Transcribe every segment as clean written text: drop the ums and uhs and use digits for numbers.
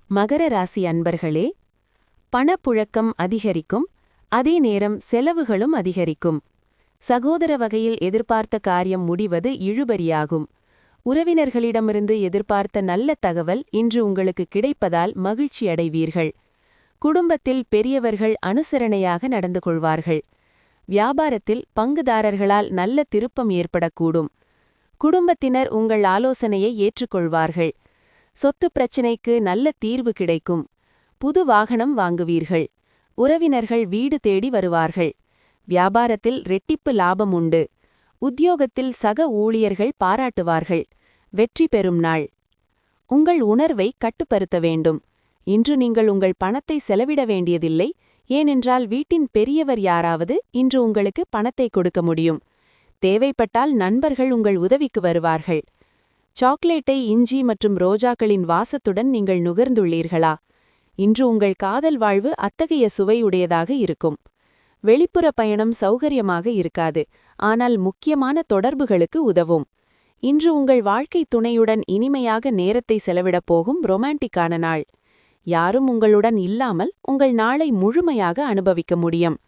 மகர ராசி அன்பர்களே, பணப்புழக்கம் அதிகரிக்கும், அதே நேரம் செலவுகளும் அதிகரிக்கும். சகோதர வகையில் எதிர்பார்த்த காரியம் முடிவது இழுபறியாகும். உறவினர்களிடமிருந்து எதிர்பார்த்த நல்ல தகவல் இன்று உங்களுக்கு கிடைப்பதால் மகிழ்ச்சியடைவீர்கள். குடும்பத்தில் பெரியவர்கள் அனுசரணையாக நடந்து கொள்வார்கள். வியாபாரத்தில் பங்குதாரர்களால் நல்ல திருப்பம் ஏற்படக்கூடும். குடும்பத்தினர் உங்கள் ஆலோசனையை ஏற்றுக்கொள்வார்கள். சொத்து பிரச்சினைக்கு நல்ல தீர்வு கிடைக்கும். புது வாகனம் வாங்குவீர்கள். உறவினர்கள் வீடு தேடி வருவார்கள். வியாபாரத்தில் ரெட்டிப்பு லாபம் உண்டு. உத்தியோகத்தில் சக ஊழியர்கள் பாராட்டுவார்கள். வெற்றி பெறும் நாள். உங்கள் உணர்வை கட்டுப்படுத்த வேண்டும். இன்று நீங்கள் உங்கள் பணத்தை செலவிட வேண்டியதில்லை, ஏனென்றால் வீட்டின் பெரியவர் யாராவது இன்று உங்களுக்கு பணத்தை கொடுக்க முடியும். தேவைப்பட்டால் நண்பர்கள் உங்கள் உதவிக்கு வருவார்கள். சாக்லேட்டை இஞ்சி மற்றும் ரோஜாக்களின் வாசத்துடன் நீங்கள் நுகர்ந்துள்ளீர்களா? இன்று உங்கள் காதல் வாழ்வு அத்தகைய சுவையுடையதாக இருக்கும். வெளிப்புற பயணம் சௌகரியமாக இருக்காது, ஆனால் முக்கியமான தொடர்புகளுக்கு உதவும். இன்று உங்கள் வாழ்க்கை துணையுடன் இனிமையாக நேரத்தை செலவிடப் போகும் ரொமான்டிக்கான நாள். யாரும் உங்களுடன் இல்லாமல் உங்கள் நாளை முழுமையாக அனுபவிக்க முடியும்.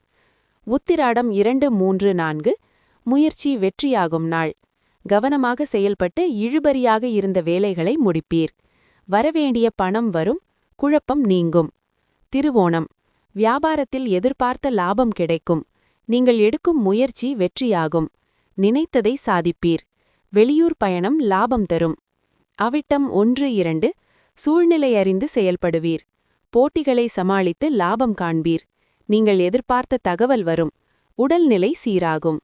உத்திராடம் 2, 3, 4 முயற்சி வெற்றியாகும் நாள். கவனமாக செயல்பட்டு இழுபறியாக இருந்த வேலைகளை முடிப்பீர். வரவேண்டிய பணம் வரும், குழப்பம் நீங்கும். திருவோணம் வியாபாரத்தில் எதிர்பார்த்த லாபம் கிடைக்கும். நீங்கள் எடுக்கும் முயற்சி வெற்றியாகும். நினைத்ததை சாதிப்பீர். வெளியூர் பயணம் லாபம் தரும். அவிட்டம் 1, 2 சூழ்நிலை அறிந்து செயல்படுவீர். போட்டிகளை சமாளித்து லாபம் காண்பீர். நீங்கள் எதிர்பார்த்த தகவல் வரும். உடல்நிலை சீராகும்.